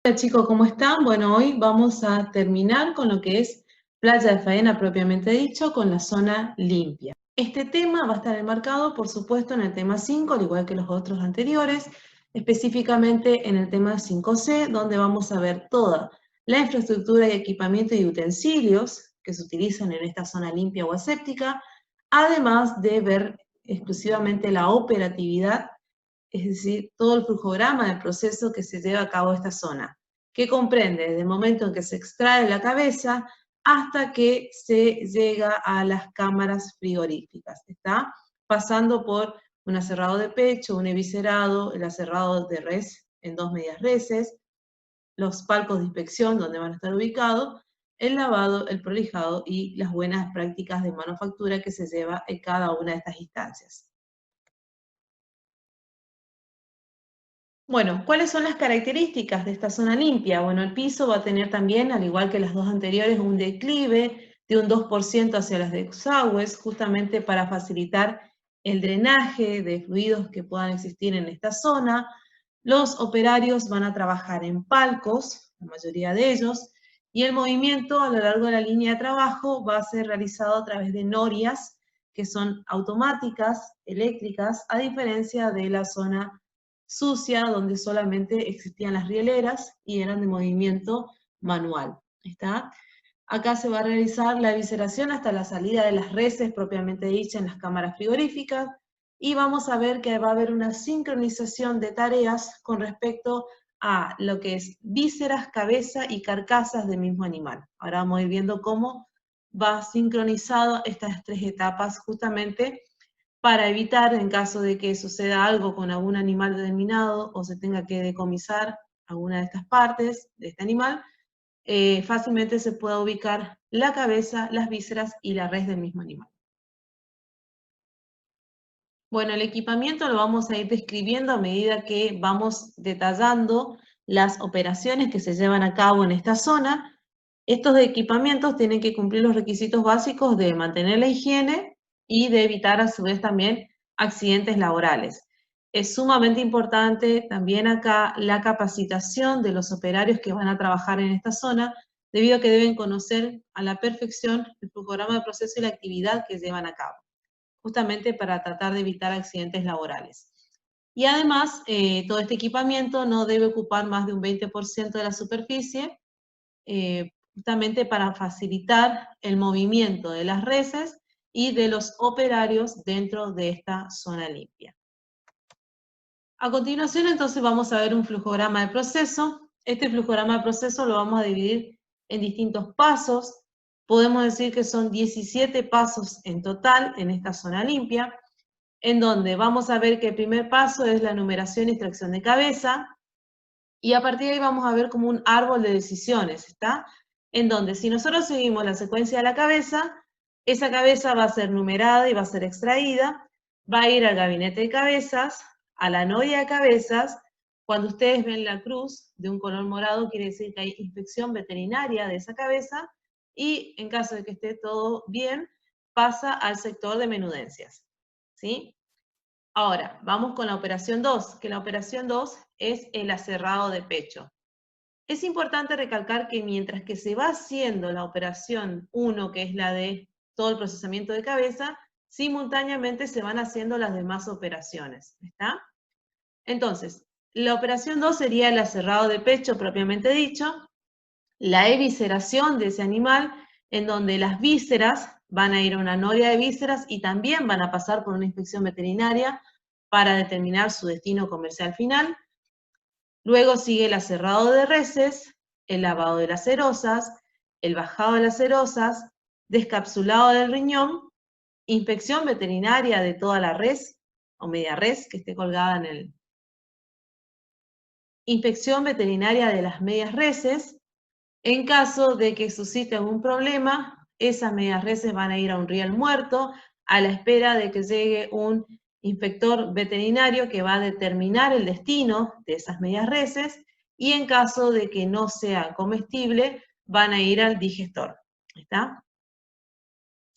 Hola chicos, ¿cómo están? Bueno, hoy vamos a terminar con lo que es playa de faena propiamente dicho, con la zona limpia. Este tema va a estar enmarcado, por supuesto, en el tema 5, al igual que los otros anteriores, específicamente en el tema 5C, donde vamos a ver toda la infraestructura y equipamiento y utensilios que se utilizan en esta zona limpia o aséptica, además de ver exclusivamente la operatividad, es decir, todo el flujograma del proceso que se lleva a cabo esta zona, que comprende desde el momento en que se extrae la cabeza hasta que se llega a las cámaras frigoríficas, ¿está? Pasando por un aserrado de pecho, un eviscerado, el aserrado de res en 2 medias reses, los palcos de inspección donde van a estar ubicados, el lavado, el prolijado y las buenas prácticas de manufactura que se lleva en cada una de estas instancias. Bueno, ¿cuáles son las características de esta zona limpia? Bueno, el piso va a tener también, al igual que las dos anteriores, un declive de un 2% hacia las desagües, justamente para facilitar el drenaje de fluidos que puedan existir en esta zona. Los operarios van a trabajar en palcos, la mayoría de ellos, y el movimiento a lo largo de la línea de trabajo va a ser realizado a través de norias, que son automáticas, eléctricas, a diferencia de la zona sucia, donde solamente existían las rieleras y eran de movimiento manual. ¿Está? Acá se va a realizar la evisceración hasta la salida de las reses propiamente dicha en las cámaras frigoríficas, y vamos a ver que va a haber una sincronización de tareas con respecto a lo que es vísceras, cabeza y carcasas del mismo animal. Ahora vamos a ir viendo cómo va sincronizado estas tres etapas justamente para evitar, en caso de que suceda algo con algún animal determinado o se tenga que decomisar alguna de estas partes de este animal, fácilmente se pueda ubicar la cabeza, las vísceras y la res del mismo animal. Bueno, el equipamiento lo vamos a ir describiendo a medida que vamos detallando las operaciones que se llevan a cabo en esta zona. Estos equipamientos tienen que cumplir los requisitos básicos de mantener la higiene y de evitar a su vez también accidentes laborales. Es sumamente importante también acá la capacitación de los operarios que van a trabajar en esta zona, debido a que deben conocer a la perfección el flujograma de proceso y la actividad que llevan a cabo, justamente para tratar de evitar accidentes laborales. Y además, todo este equipamiento no debe ocupar más de un 20% de la superficie, justamente para facilitar el movimiento de las reses y de los operarios dentro de esta zona limpia. A continuación, entonces, vamos a ver un flujograma de proceso. Este flujograma de proceso lo vamos a dividir en distintos pasos. Podemos decir que son 17 pasos en total en esta zona limpia, en donde vamos a ver que el primer paso es la numeración y extracción de cabeza, y a partir de ahí vamos a ver como un árbol de decisiones, ¿está? En donde si nosotros seguimos la secuencia de la cabeza, esa cabeza va a ser numerada y va a ser extraída, va a ir al gabinete de cabezas, a la noria de cabezas. Cuando ustedes ven la cruz de un color morado, quiere decir que hay inspección veterinaria de esa cabeza, y en caso de que esté todo bien, pasa al sector de menudencias, ¿sí? Ahora, vamos con la operación 2, que la operación 2 es el aserrado de pecho. Es importante recalcar que mientras que se va haciendo la operación 1, que es la de todo el procesamiento de cabeza, simultáneamente se van haciendo las demás operaciones, ¿está? Entonces, la operación 2 sería el aserrado de pecho propiamente dicho, la evisceración de ese animal, en donde las vísceras van a ir a una noria de vísceras y también van a pasar por una inspección veterinaria para determinar su destino comercial final. Luego sigue el aserrado de reses, el lavado de las cerosas, el bajado de las cerosas, descapsulado del riñón, inspección veterinaria de toda la res o media res que esté colgada en el... Inspección veterinaria de las medias reses. En caso de que suscite algún problema, esas medias reses van a ir a un riel muerto a la espera de que llegue un inspector veterinario que va a determinar el destino de esas medias reses, y en caso de que no sea comestible, van a ir al digestor. ¿Está?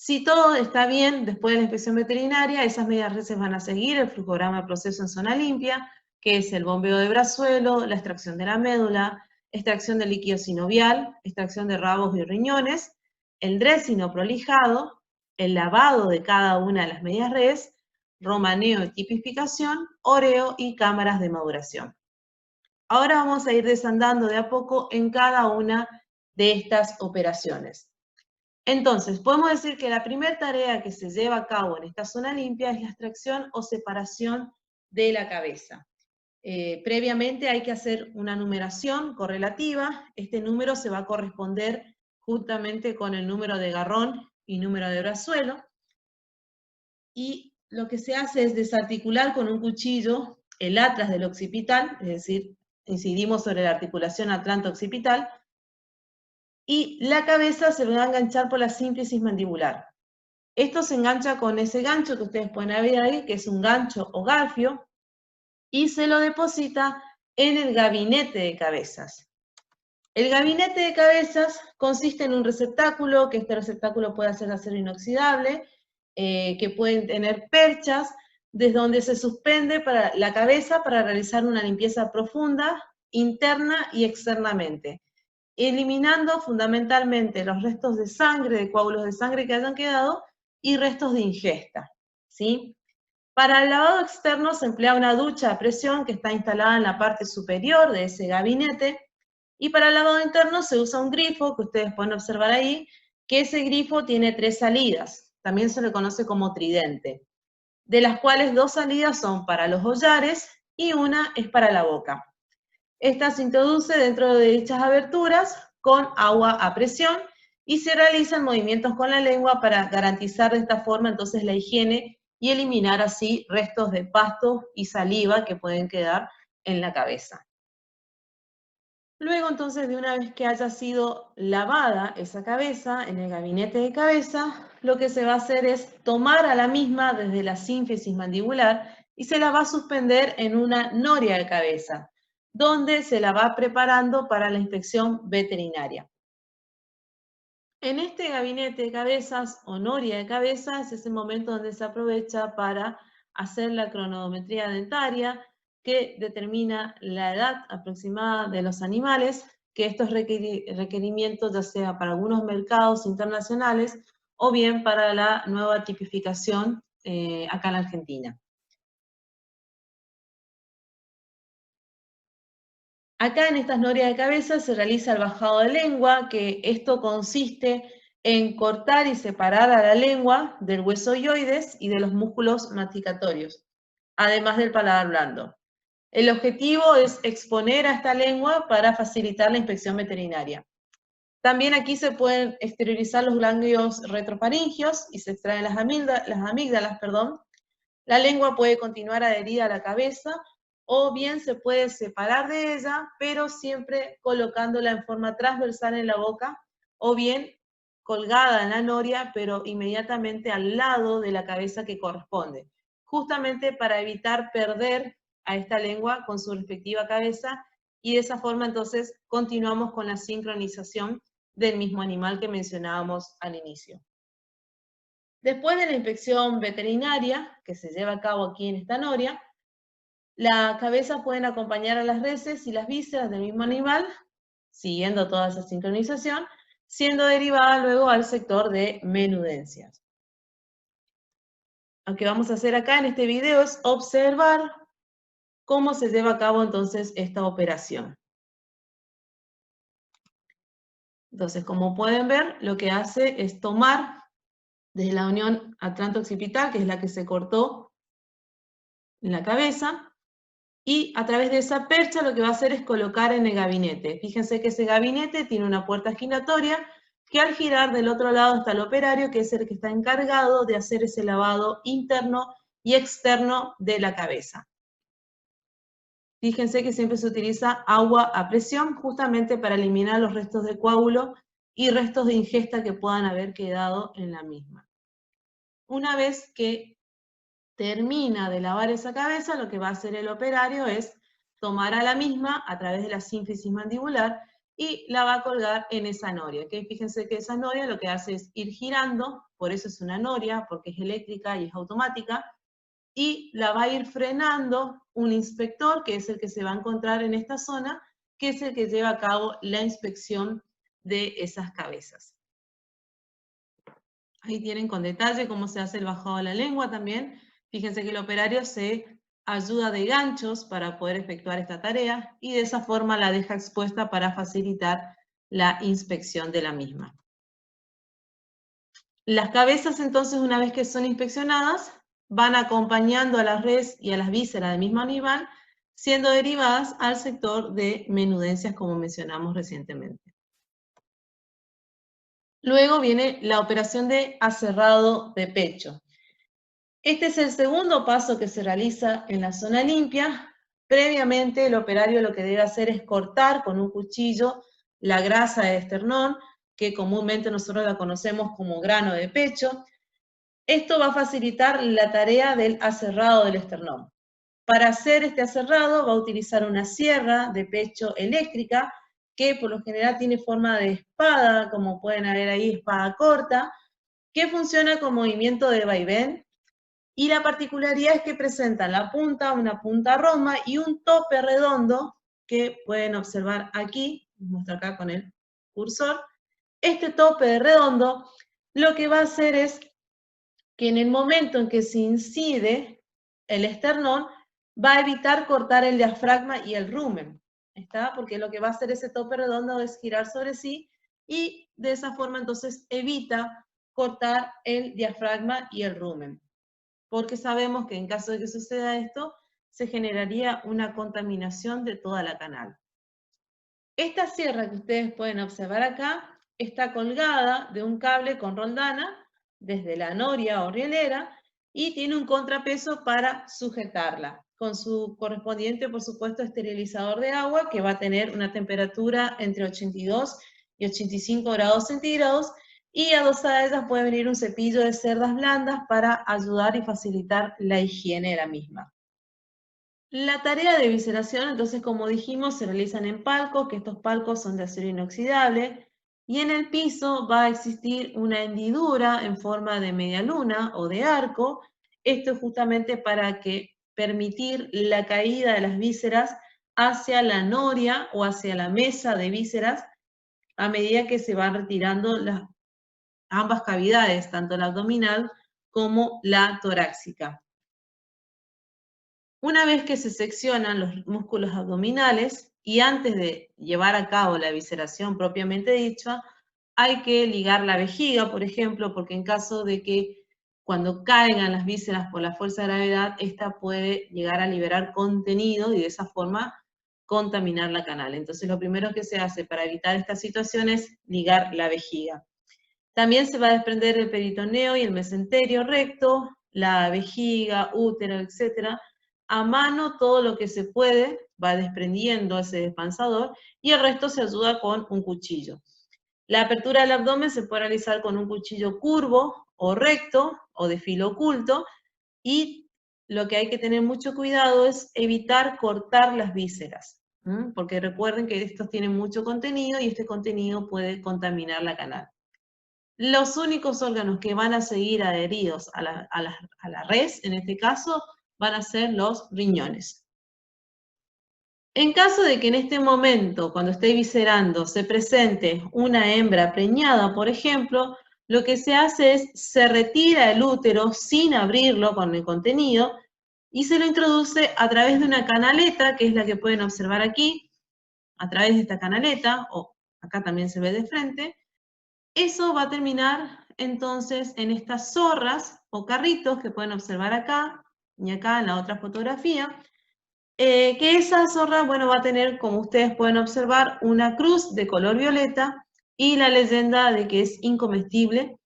Si todo está bien, después de la inspección veterinaria, esas medias reses van a seguir el flujograma de proceso en zona limpia, que es el bombeo de brazuelo, la extracción de la médula, extracción de líquido sinovial, extracción de rabos y riñones, el dressing o prolijado, el lavado de cada una de las medias res, romaneo y tipificación, oreo y cámaras de maduración. Ahora vamos a ir desandando de a poco en cada una de estas operaciones. Entonces, podemos decir que la primera tarea que se lleva a cabo en esta zona limpia es la extracción o separación de la cabeza. Previamente hay que hacer una numeración correlativa. Este número se va a corresponder justamente con el número de garrón y número de brazuelo. Y lo que se hace es desarticular con un cuchillo el atlas del occipital, es decir, incidimos sobre la articulación atlanto-occipital, y la cabeza se va a enganchar por la sínfisis mandibular. Esto se engancha con ese gancho que ustedes pueden ver ahí, que es un gancho o garfio, y se lo deposita en el gabinete de cabezas. El gabinete de cabezas consiste en un receptáculo, que este receptáculo puede ser de acero inoxidable, que pueden tener perchas, desde donde se suspende para la cabeza para realizar una limpieza profunda, interna y externamente, eliminando fundamentalmente los restos de sangre, de coágulos de sangre que hayan quedado, y restos de ingesta, ¿sí? Para el lavado externo se emplea una ducha a presión que está instalada en la parte superior de ese gabinete, y para el lavado interno se usa un grifo, que ustedes pueden observar ahí, que ese grifo tiene 3 salidas, también se le conoce como tridente, de las cuales 2 salidas son para los hollares y una es para la boca. Esta se introduce dentro de dichas aberturas con agua a presión y se realizan movimientos con la lengua para garantizar de esta forma entonces la higiene y eliminar así restos de pasto y saliva que pueden quedar en la cabeza. Luego entonces, de una vez que haya sido lavada esa cabeza en el gabinete de cabeza, lo que se va a hacer es tomar a la misma desde la sínfisis mandibular y se la va a suspender en una noria de cabeza, donde se la va preparando para la inspección veterinaria. En este gabinete de cabezas o noria de cabezas es el momento donde se aprovecha para hacer la cronometría dentaria, que determina la edad aproximada de los animales, que estos requerimientos ya sea para algunos mercados internacionales o bien para la nueva tipificación acá en la Argentina. Acá en estas norias de cabeza se realiza el bajado de lengua, que esto consiste en cortar y separar a la lengua del hueso hioides y de los músculos masticatorios, además del paladar blando. El objetivo es exponer a esta lengua para facilitar la inspección veterinaria. También aquí se pueden exteriorizar los ganglios retrofaringios y se extraen las amígdalas. La lengua puede continuar adherida a la cabeza o bien se puede separar de ella, pero siempre colocándola en forma transversal en la boca, o bien colgada en la noria, pero inmediatamente al lado de la cabeza que corresponde, justamente para evitar perder a esta lengua con su respectiva cabeza, y de esa forma entonces continuamos con la sincronización del mismo animal que mencionábamos al inicio. Después de la inspección veterinaria, que se lleva a cabo aquí en esta noria, las cabezas pueden acompañar a las reses y las vísceras del mismo animal, siguiendo toda esa sincronización, siendo derivada luego al sector de menudencias. Lo que vamos a hacer acá en este video es observar cómo se lleva a cabo entonces esta operación. Entonces, como pueden ver, lo que hace es tomar desde la unión atlanto-occipital, que es la que se cortó en la cabeza, y a través de esa percha lo que va a hacer es colocar en el gabinete. Fíjense que ese gabinete tiene una puerta giratoria, que al girar del otro lado está el operario, que es el que está encargado de hacer ese lavado interno y externo de la cabeza. Fíjense que siempre se utiliza agua a presión, justamente para eliminar los restos de coágulo y restos de ingesta que puedan haber quedado en la misma. Una vez que termina de lavar esa cabeza, lo que va a hacer el operario es tomar a la misma a través de la sínfisis mandibular y la va a colgar en esa noria. ¿Okay? Fíjense que esa noria lo que hace es ir girando, por eso es una noria, porque es eléctrica y es automática, y la va a ir frenando un inspector, que es el que se va a encontrar en esta zona, que es el que lleva a cabo la inspección de esas cabezas. Ahí tienen con detalle cómo se hace el bajado de la lengua también. Fíjense que el operario se ayuda de ganchos para poder efectuar esta tarea y de esa forma la deja expuesta para facilitar la inspección de la misma. Las cabezas entonces, una vez que son inspeccionadas, van acompañando a las res y a las vísceras del mismo animal, siendo derivadas al sector de menudencias como mencionamos recientemente. Luego viene la operación de aserrado de pecho. Este es el segundo paso que se realiza en la zona limpia. Previamente el operario lo que debe hacer es cortar con un cuchillo la grasa del esternón, que comúnmente nosotros la conocemos como grano de pecho. Esto va a facilitar la tarea del aserrado del esternón. Para hacer este aserrado va a utilizar una sierra de pecho eléctrica, que por lo general tiene forma de espada, como pueden ver ahí, espada corta, que funciona con movimiento de vaivén. Y la particularidad es que presenta en la punta una punta roma y un tope redondo que pueden observar aquí, muestro acá con el cursor. Este tope redondo lo que va a hacer es que en el momento en que se incide el esternón, va a evitar cortar el diafragma y el rumen, ¿está? Porque lo que va a hacer ese tope redondo es girar sobre sí y de esa forma entonces evita cortar el diafragma y el rumen. Porque sabemos que en caso de que suceda esto, se generaría una contaminación de toda la canal. Esta sierra que ustedes pueden observar acá está colgada de un cable con roldana desde la noria o rielera y tiene un contrapeso para sujetarla, con su correspondiente, por supuesto, esterilizador de agua que va a tener una temperatura entre 82 y 85 grados centígrados y adosada a ellas puede venir un cepillo de cerdas blandas para ayudar y facilitar la higiene de la misma. La tarea de visceración, entonces, como dijimos, se realizan en palcos, que estos palcos son de acero inoxidable, y en el piso va a existir una hendidura en forma de media luna o de arco. Esto es justamente para permitir la caída de las vísceras hacia la noria o hacia la mesa de vísceras a medida que se van retirando ambas cavidades, tanto la abdominal como la torácica. Una vez que se seccionan los músculos abdominales y antes de llevar a cabo la visceración propiamente dicha, hay que ligar la vejiga, por ejemplo, porque en caso de que cuando caigan las vísceras por la fuerza de gravedad, esta puede llegar a liberar contenido y de esa forma contaminar la canal. Entonces lo primero que se hace para evitar esta situación es ligar la vejiga. También se va a desprender el peritoneo y el mesenterio recto, la vejiga, útero, etc. A mano todo lo que se puede va desprendiendo ese despansador y el resto se ayuda con un cuchillo. La apertura del abdomen se puede realizar con un cuchillo curvo o recto o de filo oculto y lo que hay que tener mucho cuidado es evitar cortar las vísceras, porque recuerden que estos tienen mucho contenido y este contenido puede contaminar la canal. Los únicos órganos que van a seguir adheridos a la res, en este caso, van a ser los riñones. En caso de que en este momento, cuando esté viscerando, se presente una hembra preñada, por ejemplo, lo que se hace es, se retira el útero sin abrirlo con el contenido y se lo introduce a través de una canaleta, que es la que pueden observar aquí, a través de esta canaleta, o acá también se ve de frente. Eso va a terminar entonces en estas zorras o carritos que pueden observar acá y acá en la otra fotografía, que esa zorra, bueno, va a tener, como ustedes pueden observar, una cruz de color violeta y la leyenda de que es incomestible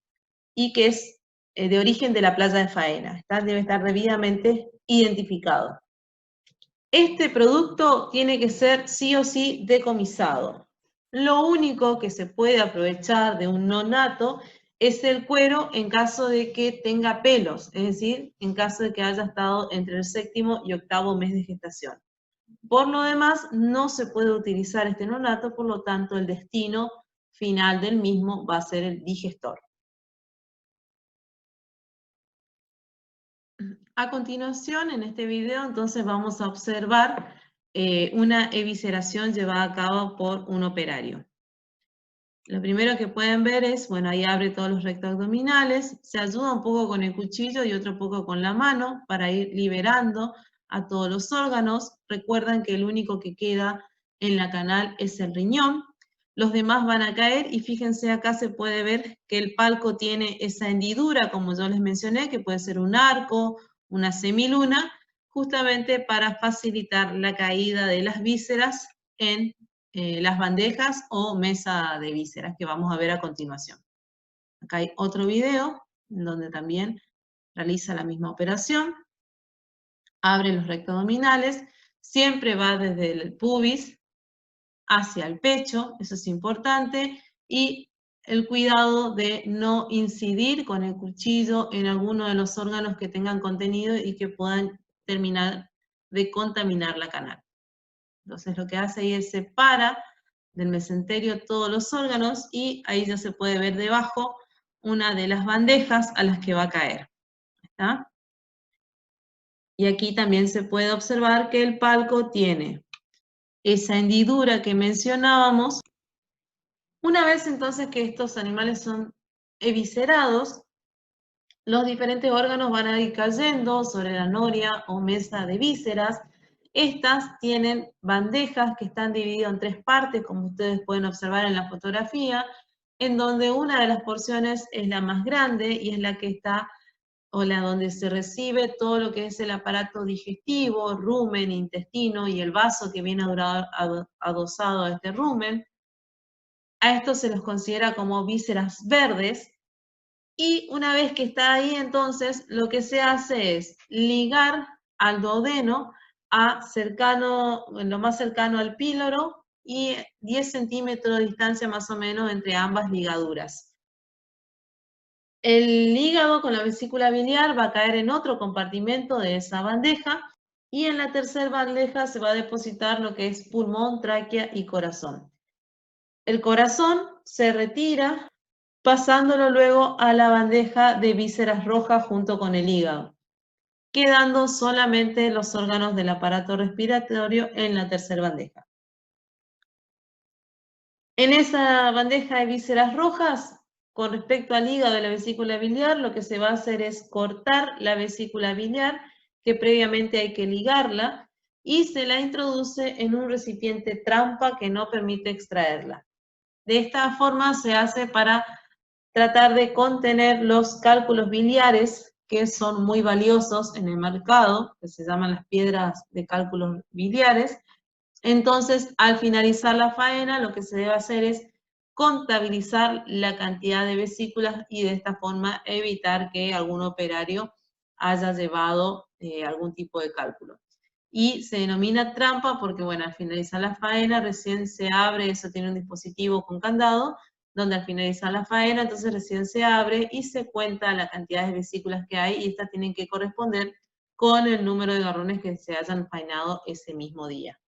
y que es de origen de la playa de Faena. Debe estar debidamente identificado. Este producto tiene que ser sí o sí decomisado. Lo único que se puede aprovechar de un nonato es el cuero en caso de que tenga pelos, es decir, en caso de que haya estado entre el 7º y 8º mes de gestación. Por lo demás, no se puede utilizar este nonato, por lo tanto, el destino final del mismo va a ser el digestor. A continuación, en este video, entonces vamos a observar una evisceración llevada a cabo por un operario. Lo primero que pueden ver es, bueno, ahí abre todos los rectos abdominales, se ayuda un poco con el cuchillo y otro poco con la mano para ir liberando a todos los órganos. Recuerden que el único que queda en la canal es el riñón. Los demás van a caer y fíjense acá se puede ver que el palco tiene esa hendidura, como yo les mencioné, que puede ser un arco, una semiluna, justamente para facilitar la caída de las vísceras en las bandejas o mesa de vísceras que vamos a ver a continuación. Acá hay otro video en donde también realiza la misma operación. Abre los rectos abdominales, siempre va desde el pubis hacia el pecho, eso es importante, y el cuidado de no incidir con el cuchillo en alguno de los órganos que tengan contenido y que puedan terminar de contaminar la canal. Entonces lo que hace ahí es separa del mesenterio todos los órganos y ahí ya se puede ver debajo una de las bandejas a las que va a caer. ¿Está? Y aquí también se puede observar que el palco tiene esa hendidura que mencionábamos. Una vez entonces que estos animales son eviscerados, los diferentes órganos van a ir cayendo sobre la noria o mesa de vísceras. Estas tienen bandejas que están divididas en tres partes, como ustedes pueden observar en la fotografía, en donde una de las porciones es la más grande y es la que está, o la donde se recibe todo lo que es el aparato digestivo, rumen, intestino y el vaso que viene adosado a este rumen. A esto se los considera como vísceras verdes. Y una vez que está ahí, entonces, lo que se hace es ligar al duodeno lo más cercano al píloro y 10 centímetros de distancia más o menos entre ambas ligaduras. El hígado con la vesícula biliar va a caer en otro compartimento de esa bandeja y en la tercera bandeja se va a depositar lo que es pulmón, tráquea y corazón. El corazón se retira pasándolo luego a la bandeja de vísceras rojas junto con el hígado, quedando solamente los órganos del aparato respiratorio en la tercera bandeja. En esa bandeja de vísceras rojas, con respecto al hígado de la vesícula biliar, lo que se va a hacer es cortar la vesícula biliar, que previamente hay que ligarla, y se la introduce en un recipiente trampa que no permite extraerla. De esta forma se hace para tratar de contener los cálculos biliares, que son muy valiosos en el mercado, que se llaman las piedras de cálculos biliares. Entonces, al finalizar la faena, lo que se debe hacer es contabilizar la cantidad de vesículas y de esta forma evitar que algún operario haya llevado algún tipo de cálculo. Y se denomina trampa porque, bueno, al finalizar la faena recién se abre, eso tiene un dispositivo con candado, donde al finalizar la faena, entonces recién se abre y se cuenta la cantidad de vesículas que hay y estas tienen que corresponder con el número de garrones que se hayan faenado ese mismo día.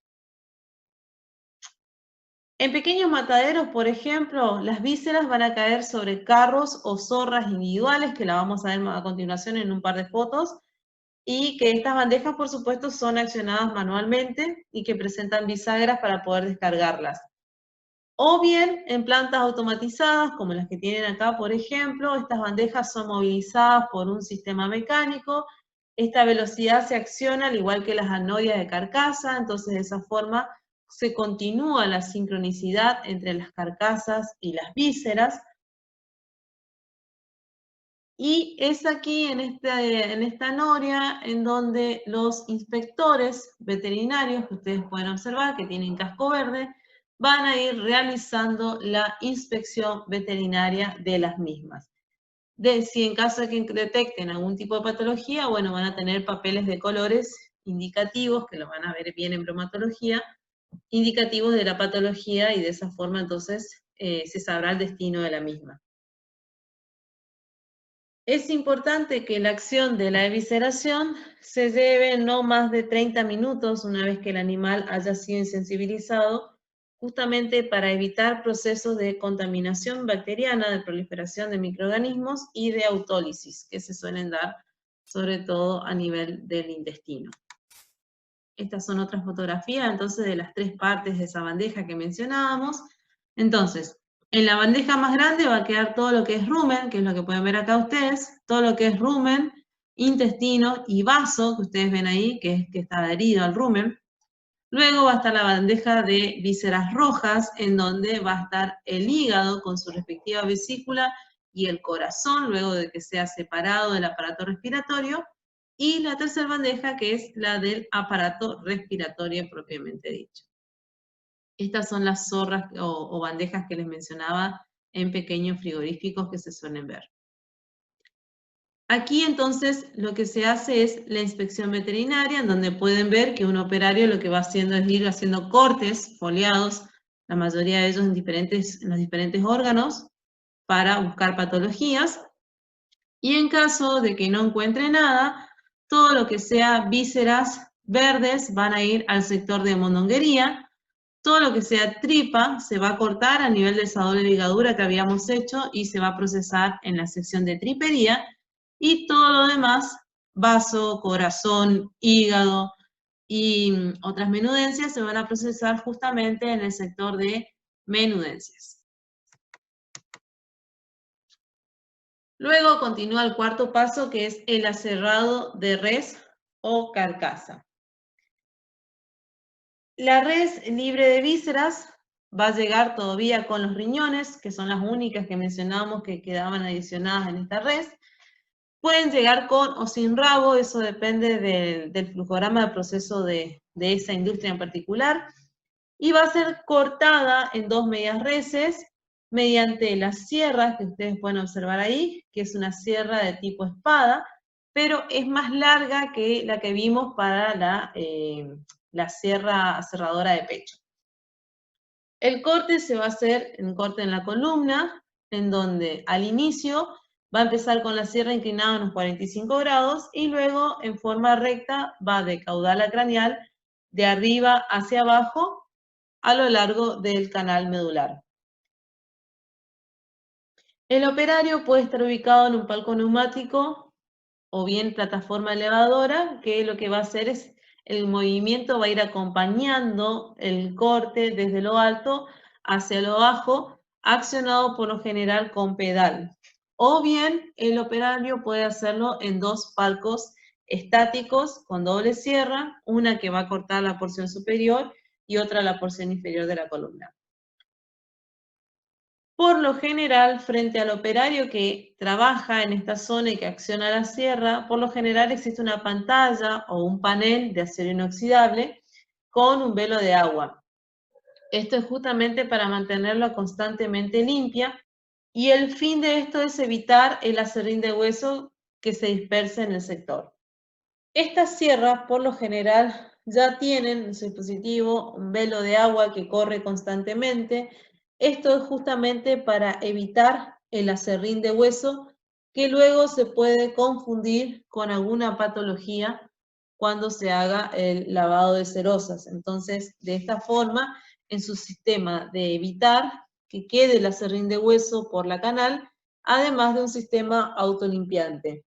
En pequeños mataderos, por ejemplo, las vísceras van a caer sobre carros o zorras individuales, que la vamos a ver a continuación en un par de fotos, y que estas bandejas, por supuesto, son accionadas manualmente y que presentan bisagras para poder descargarlas. O bien en plantas automatizadas, como las que tienen acá, por ejemplo, estas bandejas son movilizadas por un sistema mecánico. Esta velocidad se acciona al igual que las anodias de carcasa, entonces de esa forma se continúa la sincronicidad entre las carcasas y las vísceras. Y es aquí en esta noria en donde los inspectores veterinarios, que ustedes pueden observar que tienen casco verde, van a ir realizando la inspección veterinaria de las mismas. Si en caso de que detecten algún tipo de patología, bueno, van a tener papeles de colores indicativos, que lo van a ver bien en bromatología, indicativos de la patología y de esa forma entonces se sabrá el destino de la misma. Es importante que la acción de la evisceración se lleve no más de 30 minutos una vez que el animal haya sido insensibilizado, justamente para evitar procesos de contaminación bacteriana, de proliferación de microorganismos y de autólisis, que se suelen dar sobre todo a nivel del intestino. Estas son otras fotografías, entonces, de las 3 partes de esa bandeja que mencionábamos. Entonces, en la bandeja más grande va a quedar todo lo que es rumen, que es lo que pueden ver acá ustedes, todo lo que es rumen, intestino y vaso, que ustedes ven ahí, que está adherido al rumen. Luego va a estar la bandeja de vísceras rojas, en donde va a estar el hígado con su respectiva vesícula y el corazón, luego de que sea separado del aparato respiratorio. Y la tercera bandeja, que es la del aparato respiratorio propiamente dicho. Estas son las zorras o bandejas que les mencionaba en pequeños frigoríficos que se suelen ver. Aquí entonces lo que se hace es la inspección veterinaria, en donde pueden ver que un operario lo que va haciendo es ir haciendo cortes foliados, la mayoría de ellos en los diferentes órganos, para buscar patologías. Y en caso de que no encuentre nada, todo lo que sea vísceras verdes van a ir al sector de mondonguería. Todo lo que sea tripa se va a cortar a nivel de esa doble ligadura que habíamos hecho y se va a procesar en la sección de tripería. Y todo lo demás, vaso, corazón, hígado y otras menudencias, se van a procesar justamente en el sector de menudencias. Luego continúa el cuarto paso, que es el aserrado de res o carcasa. La res libre de vísceras va a llegar todavía con los riñones, que son las únicas que mencionamos que quedaban adicionadas en esta res. Pueden llegar con o sin rabo, eso depende del flujograma de proceso de esa industria en particular. Y va a ser cortada en 2 medias reses mediante las sierras que ustedes pueden observar ahí, que es una sierra de tipo espada, pero es más larga que la que vimos para la sierra aserradora de pecho. El corte se va a hacer en corte en la columna, en donde al inicio va a empezar con la sierra inclinada a unos 45 grados y luego en forma recta va de caudal a craneal de arriba hacia abajo a lo largo del canal medular. El operario puede estar ubicado en un palco neumático o bien plataforma elevadora, que lo que va a hacer es el movimiento va a ir acompañando el corte desde lo alto hacia lo bajo, accionado por lo general con pedal. O bien el operario puede hacerlo en 2 palcos estáticos con doble sierra, una que va a cortar la porción superior y otra la porción inferior de la columna. Por lo general, frente al operario que trabaja en esta zona y que acciona la sierra, por lo general existe una pantalla o un panel de acero inoxidable con un velo de agua. Esto es justamente para mantenerla constantemente limpia y el fin de esto es evitar el aserrín de hueso que se disperse en el sector. Estas sierras, por lo general, ya tienen en su dispositivo un velo de agua que corre constantemente. Esto es justamente para evitar el aserrín de hueso, que luego se puede confundir con alguna patología cuando se haga el lavado de serosas. Entonces, de esta forma, en su sistema de evitar que quede el aserrín de hueso por la canal, además de un sistema autolimpiante.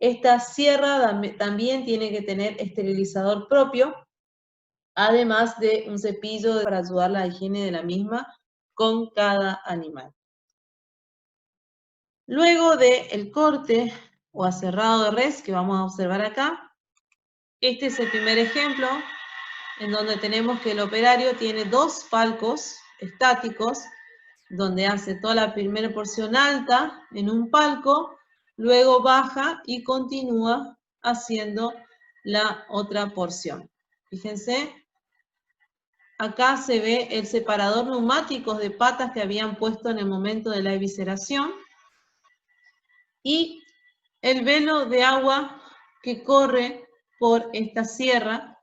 Esta sierra también tiene que tener esterilizador propio, además de un cepillo para ayudar a la higiene de la misma con cada animal. Luego del corte o aserrado de res que vamos a observar acá, este es el primer ejemplo en donde tenemos que el operario tiene 2 palcos estáticos, donde hace toda la primera porción alta en un palco, luego baja y continúa haciendo la otra porción. Fíjense, acá se ve el separador neumático de patas que habían puesto en el momento de la evisceración y el velo de agua que corre por esta sierra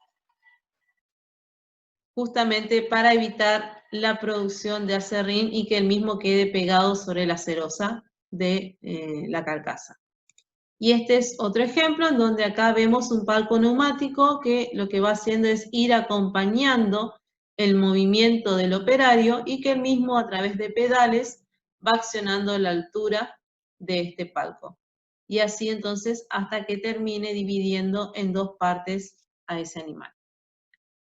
justamente para evitar la producción de aserrín y que el mismo quede pegado sobre la cerosa de la carcasa. Y este es otro ejemplo en donde acá vemos un palco neumático que lo que va haciendo es ir acompañando el movimiento del operario y que el mismo a través de pedales va accionando la altura de este palco. Y así entonces hasta que termine dividiendo en 2 partes a ese animal.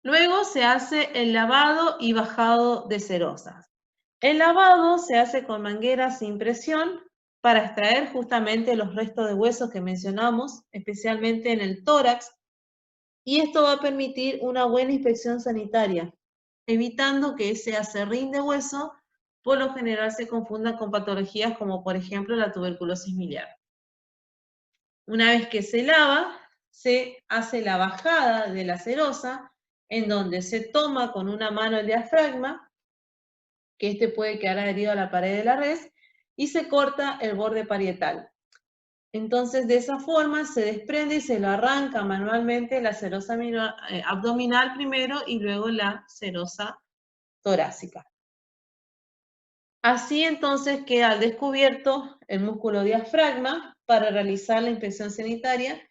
Luego se hace el lavado y bajado de serosas. El lavado se hace con mangueras sin presión para extraer justamente los restos de huesos que mencionamos, especialmente en el tórax, y esto va a permitir una buena inspección sanitaria, evitando que ese aserrín de hueso por lo general se confunda con patologías como por ejemplo la tuberculosis miliar. Una vez que se lava, se hace la bajada de la serosa, en donde se toma con una mano el diafragma, que este puede quedar adherido a la pared de la res, y se corta el borde parietal. Entonces, de esa forma se desprende y se lo arranca manualmente la serosa abdominal primero y luego la serosa torácica. Así entonces queda al descubierto el músculo diafragma para realizar la inspección sanitaria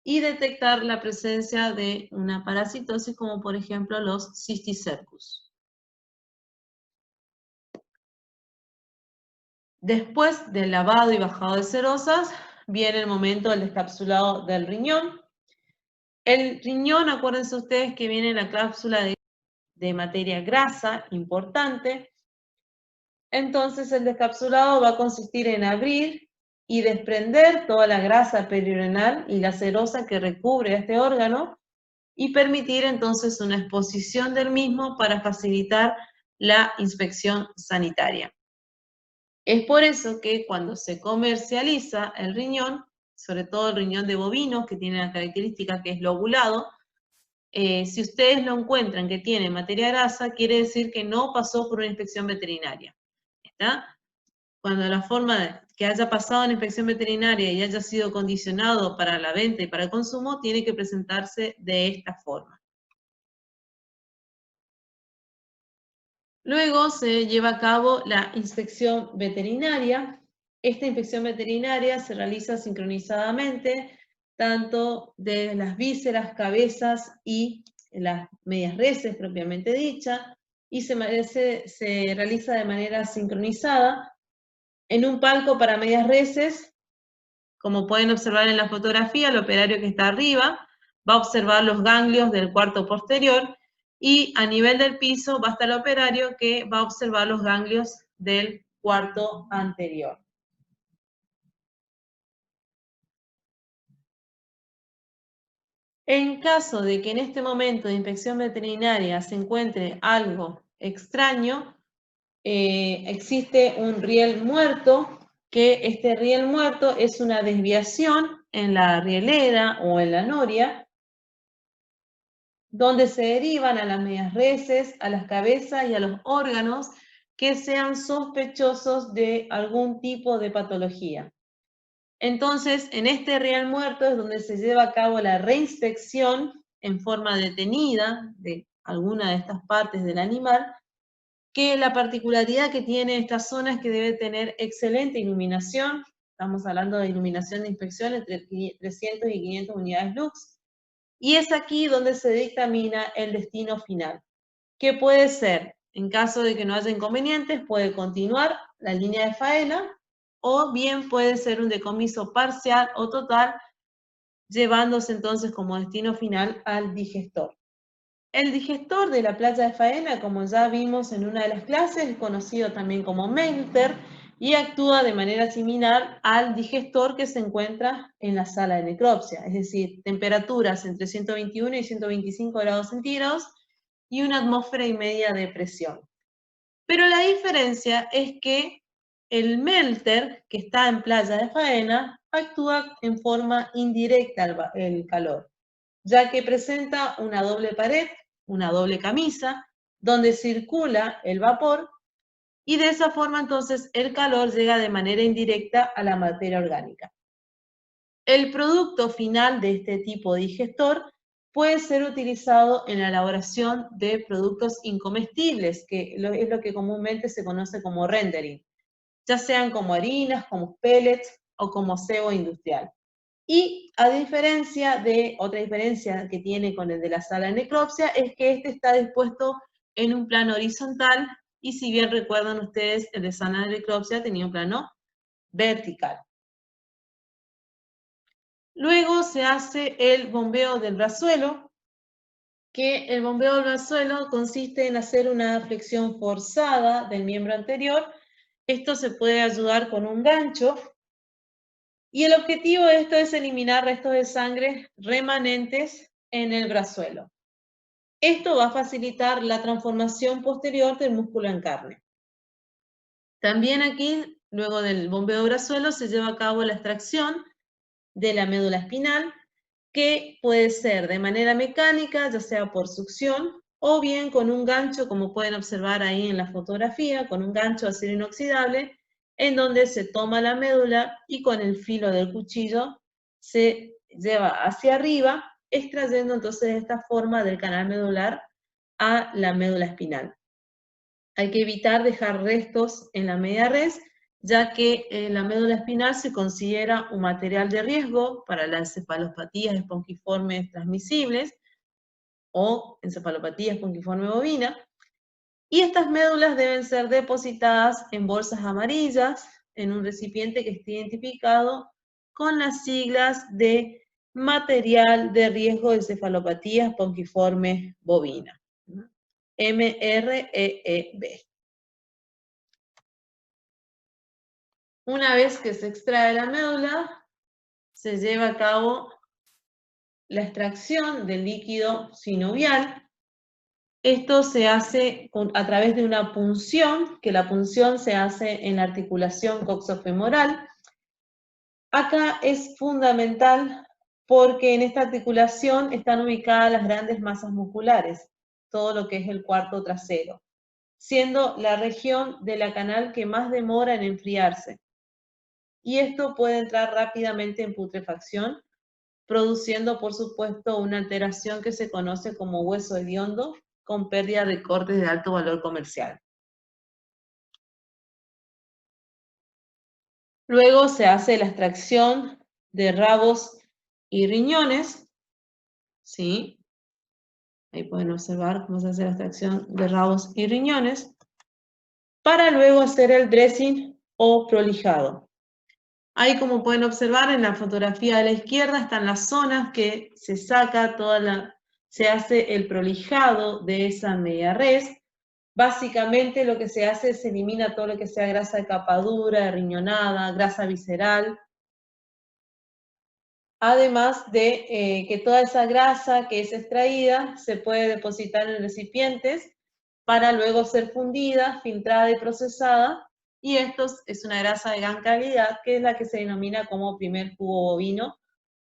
y detectar la presencia de una parasitosis como por ejemplo los Cysticercus. Después del lavado y bajado de serosas, viene el momento del descapsulado del riñón. El riñón, acuérdense ustedes que viene en la cápsula de materia grasa importante. Entonces el descapsulado va a consistir en abrir y desprender toda la grasa perirenal y la serosa que recubre a este órgano y permitir entonces una exposición del mismo para facilitar la inspección sanitaria. Es por eso que cuando se comercializa el riñón, sobre todo el riñón de bovinos, que tiene la característica que es lobulado, si ustedes lo encuentran que tiene materia grasa, quiere decir que no pasó por una inspección veterinaria. ¿Está? Cuando la forma que haya pasado una inspección veterinaria y haya sido condicionado para la venta y para el consumo, tiene que presentarse de esta forma. Luego se lleva a cabo la inspección veterinaria. Esta inspección veterinaria se realiza sincronizadamente, tanto de las vísceras, cabezas y las medias reses propiamente dicha, y se realiza de manera sincronizada en un palco para medias reses. Como pueden observar en la fotografía, el operario que está arriba va a observar los ganglios del cuarto posterior y a nivel del piso va a estar el operario que va a observar los ganglios del cuarto anterior. En caso de que en este momento de inspección veterinaria se encuentre algo extraño, existe un riel muerto, que este riel muerto es una desviación en la rielera o en la noria, donde se derivan a las medias reses, a las cabezas y a los órganos que sean sospechosos de algún tipo de patología. Entonces, en este riel muerto es donde se lleva a cabo la reinspección en forma detenida de alguna de estas partes del animal, que la particularidad que tiene esta zona es que debe tener excelente iluminación. Estamos hablando de iluminación de inspección entre 300 y 500 unidades lux, y es aquí donde se dictamina el destino final, que puede ser, en caso de que no haya inconvenientes, puede continuar la línea de faena, o bien puede ser un decomiso parcial o total, llevándose entonces como destino final al digestor. El digestor de la playa de faena, como ya vimos en una de las clases, es conocido también como melter y actúa de manera similar al digestor que se encuentra en la sala de necropsia, es decir, temperaturas entre 121 y 125 grados centígrados y una atmósfera y media de presión. Pero la diferencia es que el melter, que está en playa de faena, actúa en forma indirecta el calor, ya que presenta una doble pared, una doble camisa, donde circula el vapor, y de esa forma entonces el calor llega de manera indirecta a la materia orgánica. El producto final de este tipo de digestor puede ser utilizado en la elaboración de productos incomestibles, que es lo que comúnmente se conoce como rendering, ya sean como harinas, como pellets o como cebo industrial. Y a diferencia de, otra diferencia que tiene con el de la sala de necropsia, es que este está dispuesto en un plano horizontal, y si bien recuerdan ustedes, el de sala de necropsia tenía un plano vertical. Luego se hace el bombeo del brazuelo, que el bombeo al brazuelo consiste en hacer una flexión forzada del miembro anterior. Esto se puede ayudar con un gancho. Y el objetivo de esto es eliminar restos de sangre remanentes en el brazuelo. Esto va a facilitar la transformación posterior del músculo en carne. También aquí, luego del bombeo de brazuelo, se lleva a cabo la extracción de la médula espinal, que puede ser de manera mecánica, ya sea por succión, o bien con un gancho, como pueden observar ahí en la fotografía, con un gancho de acero inoxidable, en donde se toma la médula y con el filo del cuchillo se lleva hacia arriba, extrayendo entonces de esta forma del canal medular a la médula espinal. Hay que evitar dejar restos en la media res, ya que la médula espinal se considera un material de riesgo para las encefalopatías espongiformes transmisibles o encefalopatía espongiforme bovina, y estas médulas deben ser depositadas en bolsas amarillas en un recipiente que esté identificado con las siglas de material de riesgo de encefalopatía espongiforme bovina, MREEB. Una vez que se extrae la médula, se lleva a cabo la extracción del líquido sinovial. Esto se hace a través de una punción, que la punción se hace en la articulación coxofemoral. Acá es fundamental porque en esta articulación están ubicadas las grandes masas musculares, todo lo que es el cuarto trasero, siendo la región de la canal que más demora en enfriarse. Y esto puede entrar rápidamente en putrefacción, produciendo, por supuesto, una alteración que se conoce como hueso hediondo, con pérdida de cortes de alto valor comercial. Luego se hace la extracción de rabos y riñones, ¿sí? Ahí pueden observar cómo se hace la extracción de rabos y riñones, para luego hacer el dressing o prolijado. Ahí, como pueden observar en la fotografía de la izquierda, están las zonas que se saca se hace el prolijado de esa media res. Básicamente lo que se hace es elimina todo lo que sea grasa de capa dura, de riñonada, grasa visceral. Además de que toda esa grasa que es extraída se puede depositar en recipientes para luego ser fundida, filtrada y procesada. Y esto es una grasa de gran calidad, que es la que se denomina como primer jugo bovino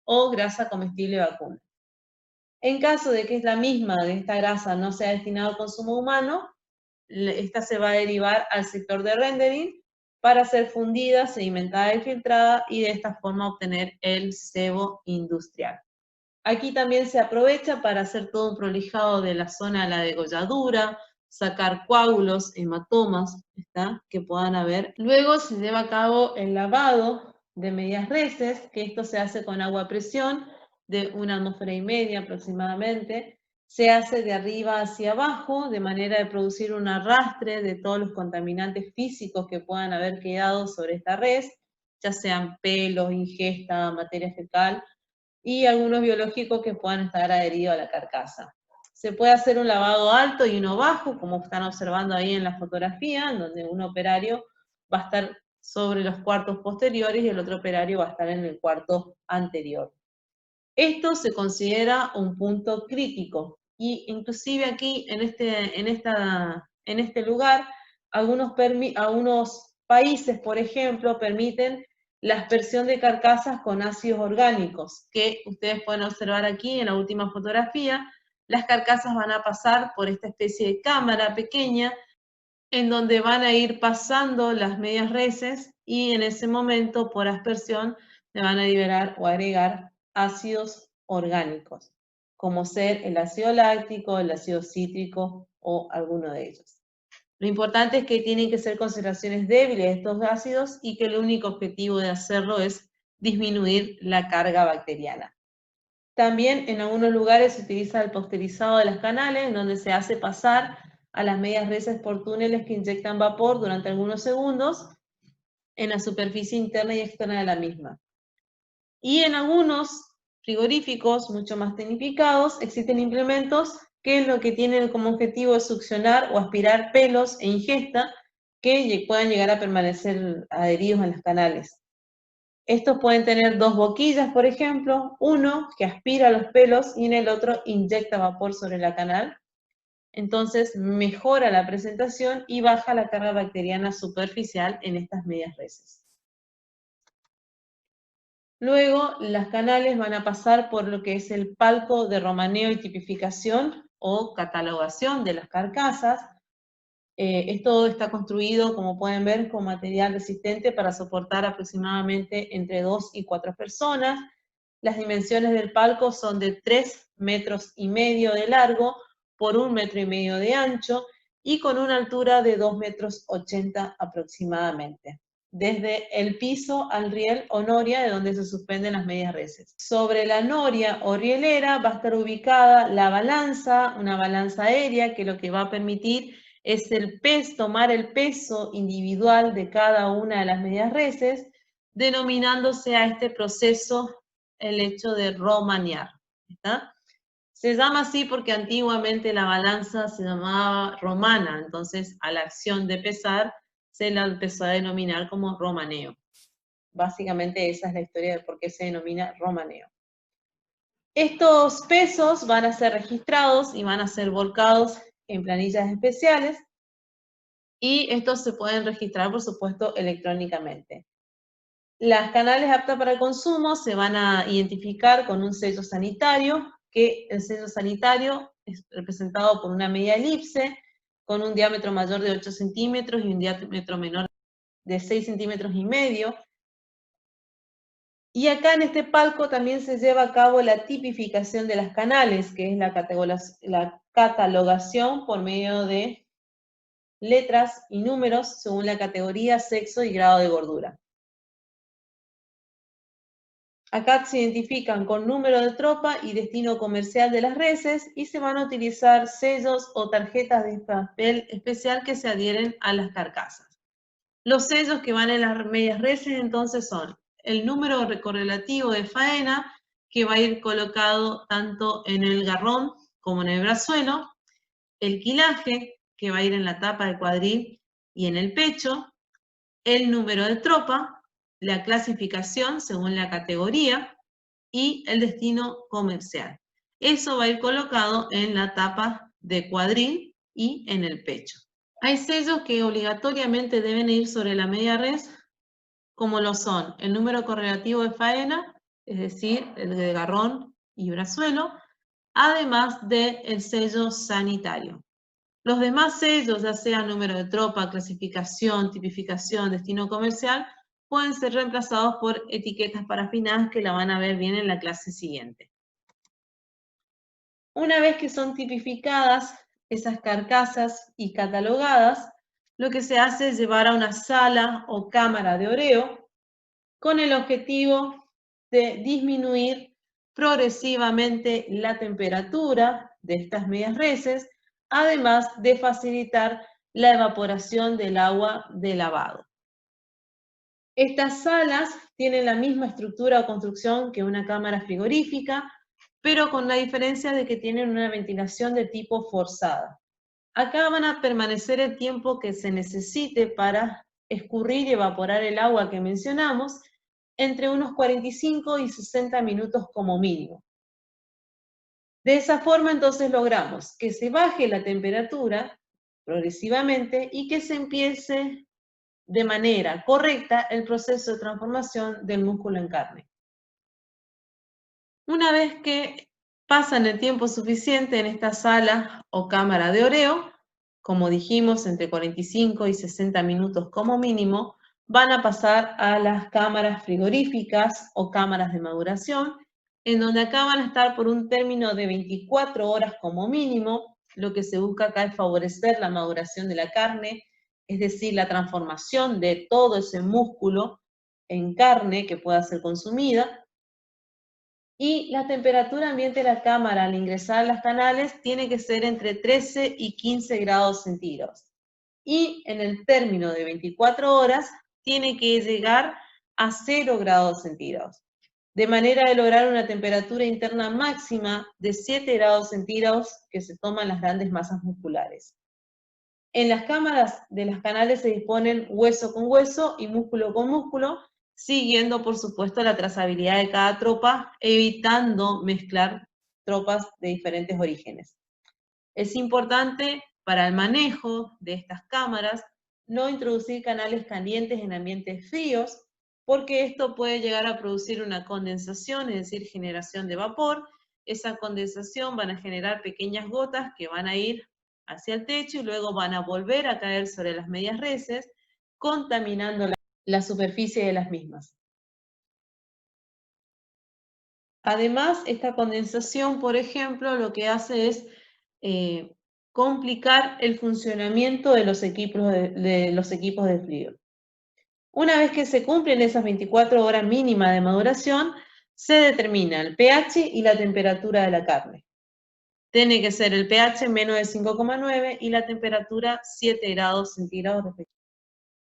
o grasa comestible vacuna. En caso de que la misma de esta grasa no sea destinada al consumo humano, esta se va a derivar al sector de rendering para ser fundida, sedimentada y filtrada, y de esta forma obtener el sebo industrial. Aquí también se aprovecha para hacer todo un prolijado de la zona de la degolladura, sacar coágulos, hematomas, que puedan haber. Luego se lleva a cabo el lavado de medias reses, que esto se hace con agua a presión de 1,5 atmósferas aproximadamente. Se hace de arriba hacia abajo, de manera de producir un arrastre de todos los contaminantes físicos que puedan haber quedado sobre esta res, ya sean pelos, ingesta, materia fecal, y algunos biológicos que puedan estar adheridos a la carcasa. Se puede hacer un lavado alto y uno bajo, como están observando ahí en la fotografía, en donde un operario va a estar sobre los cuartos posteriores y el otro operario va a estar en el cuarto anterior. Esto se considera un punto crítico, y inclusive aquí en este lugar, algunos países, por ejemplo, permiten la aspersión de carcasas con ácidos orgánicos, que ustedes pueden observar aquí en la última fotografía. Las carcasas van a pasar por esta especie de cámara pequeña, en donde van a ir pasando las medias reses, y en ese momento, por aspersión, le van a liberar o agregar ácidos orgánicos, como ser el ácido láctico, el ácido cítrico o alguno de ellos. Lo importante es que tienen que ser concentraciones débiles de estos ácidos, y que el único objetivo de hacerlo es disminuir la carga bacteriana. También en algunos lugares se utiliza el posterizado de las canales, en donde se hace pasar a las medias reses por túneles que inyectan vapor durante algunos segundos en la superficie interna y externa de la misma. Y en algunos frigoríficos mucho más tecnificados existen implementos que es lo que tiene como objetivo es succionar o aspirar pelos e ingesta que puedan llegar a permanecer adheridos en los canales. Estos pueden tener dos boquillas, por ejemplo, uno que aspira los pelos y en el otro inyecta vapor sobre la canal. Entonces mejora la presentación y baja la carga bacteriana superficial en estas medias reses. Luego, las canales van a pasar por lo que es el palco de romaneo y tipificación o catalogación de las carcasas. Esto está construido, como pueden ver, con material resistente para soportar aproximadamente entre 2 y 4 personas. Las dimensiones del palco son de 3,5 metros de largo por 1,5 metros de ancho y con una altura de 2,80 metros aproximadamente, desde el piso al riel o noria de donde se suspenden las medias reses. Sobre la noria o rielera va a estar ubicada la balanza, una balanza aérea que lo que va a permitir es tomar el peso individual de cada una de las medias reses, denominándose a este proceso el hecho de romanear. ¿Está? Se llama así porque antiguamente la balanza se llamaba romana, entonces a la acción de pesar se la empezó a denominar como romaneo. Básicamente esa es la historia de por qué se denomina romaneo. Estos pesos van a ser registrados y van a ser volcados en planillas especiales y estos se pueden registrar, por supuesto, electrónicamente. Las canales aptas para el consumo se van a identificar con un sello sanitario, que el sello sanitario es representado por una media elipse con un diámetro mayor de 8 centímetros y un diámetro menor de 6,5 centímetros. Y acá en este palco también se lleva a cabo la tipificación de las canales, que es la catalogación por medio de letras y números según la categoría, sexo y grado de gordura. Acá se identifican con número de tropa y destino comercial de las reses y se van a utilizar sellos o tarjetas de papel especial que se adhieren a las carcasas. Los sellos que van en las medias reses entonces son el número correlativo de faena, que va a ir colocado tanto en el garrón como en el brazuelo, el quilaje, que va a ir en la tapa del cuadril y en el pecho, el número de tropa, la clasificación según la categoría y el destino comercial. Eso va a ir colocado en la tapa de cuadril y en el pecho. Hay sellos que obligatoriamente deben ir sobre la media res, como lo son el número correlativo de faena, es decir, el de garrón y brazuelo, además del sello sanitario. Los demás sellos, ya sea número de tropa, clasificación, tipificación, destino comercial, pueden ser reemplazados por etiquetas parafinadas que la van a ver bien en la clase siguiente. Una vez que son tipificadas esas carcasas y catalogadas, lo que se hace es llevar a una sala o cámara de oreo con el objetivo de disminuir progresivamente la temperatura de estas medias reses, además de facilitar la evaporación del agua de lavado. Estas salas tienen la misma estructura o construcción que una cámara frigorífica, pero con la diferencia de que tienen una ventilación de tipo forzada. Acá van a permanecer el tiempo que se necesite para escurrir y evaporar el agua que mencionamos, entre unos 45 y 60 minutos como mínimo. De esa forma entonces logramos que se baje la temperatura progresivamente y que se empiece de manera correcta el proceso de transformación del músculo en carne. Una vez que pasan el tiempo suficiente en esta sala o cámara de oreo, como dijimos, entre 45 y 60 minutos como mínimo, van a pasar a las cámaras frigoríficas o cámaras de maduración, en donde acá van a estar por un término de 24 horas como mínimo. Lo que se busca acá es favorecer la maduración de la carne, es decir, la transformación de todo ese músculo en carne que pueda ser consumida. Y la temperatura ambiente de la cámara al ingresar a las canales tiene que ser entre 13 y 15 grados centígrados. Y en el término de 24 horas tiene que llegar a 0 grados centígrados. de manera de lograr una temperatura interna máxima de 7 grados centígrados que se toman las grandes masas musculares. En las cámaras de las canales se disponen hueso con hueso y músculo con músculo, siguiendo, por supuesto, la trazabilidad de cada tropa, evitando mezclar tropas de diferentes orígenes. Es importante para el manejo de estas cámaras no introducir canales calientes en ambientes fríos, porque esto puede llegar a producir una condensación, es decir, generación de vapor. Esa condensación van a generar pequeñas gotas que van a ir hacia el techo y luego van a volver a caer sobre las medias reses, contaminando la superficie de las mismas. Además, esta condensación, por ejemplo, lo que hace es complicar el funcionamiento de los equipos de frío. Una vez que se cumplen esas 24 horas mínimas de maduración, se determina el pH y la temperatura de la carne. Tiene que ser el pH menos de 5,9 y la temperatura 7 grados centígrados respectivamente.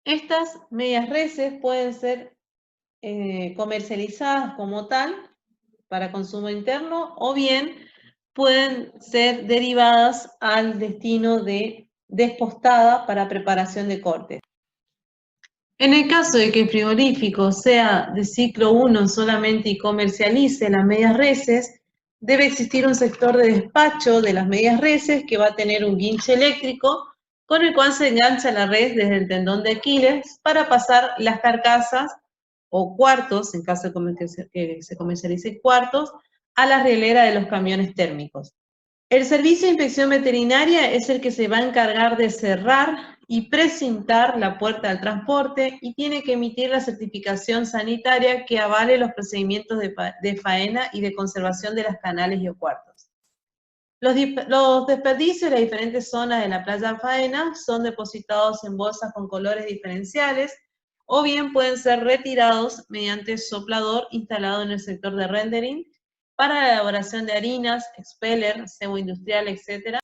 Estas medias reses pueden ser comercializadas como tal para consumo interno o bien pueden ser derivadas al destino de despostada para preparación de cortes. En el caso de que el frigorífico sea de ciclo 1 solamente y comercialice las medias reses, debe existir un sector de despacho de las medias reses que va a tener un guinche eléctrico con el cual se engancha la res desde el tendón de Aquiles para pasar las carcasas o cuartos, en caso de que se comercialice cuartos, a la rielera de los camiones térmicos. El servicio de inspección veterinaria es el que se va a encargar de cerrar y precintar la puerta del transporte y tiene que emitir la certificación sanitaria que avale los procedimientos de faena y de conservación de las canales y o cuartos. Los desperdicios de las diferentes zonas de la playa faena son depositados en bolsas con colores diferenciales o bien pueden ser retirados mediante soplador instalado en el sector de rendering para la elaboración de harinas, expeller, cebo industrial, etc.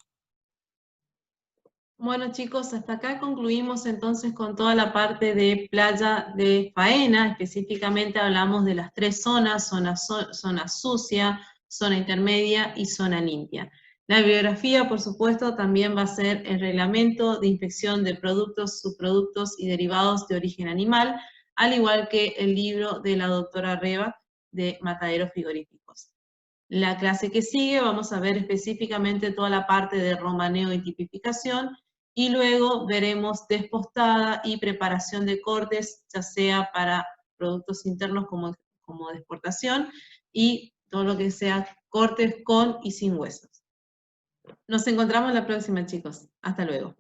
Bueno chicos, hasta acá concluimos entonces con toda la parte de playa de faena. Específicamente hablamos de las tres zonas, zona sucia, zona intermedia y zona limpia. La bibliografía, por supuesto, también va a ser el reglamento de inspección de productos, subproductos y derivados de origen animal, al igual que el libro de la doctora Reba de Mataderos Frigoríficos. La clase que sigue vamos a ver específicamente toda la parte de romaneo y tipificación y luego veremos despostada y preparación de cortes, ya sea para productos internos como de exportación y todo lo que sea cortes con y sin huesos. Nos encontramos la próxima, chicos. Hasta luego.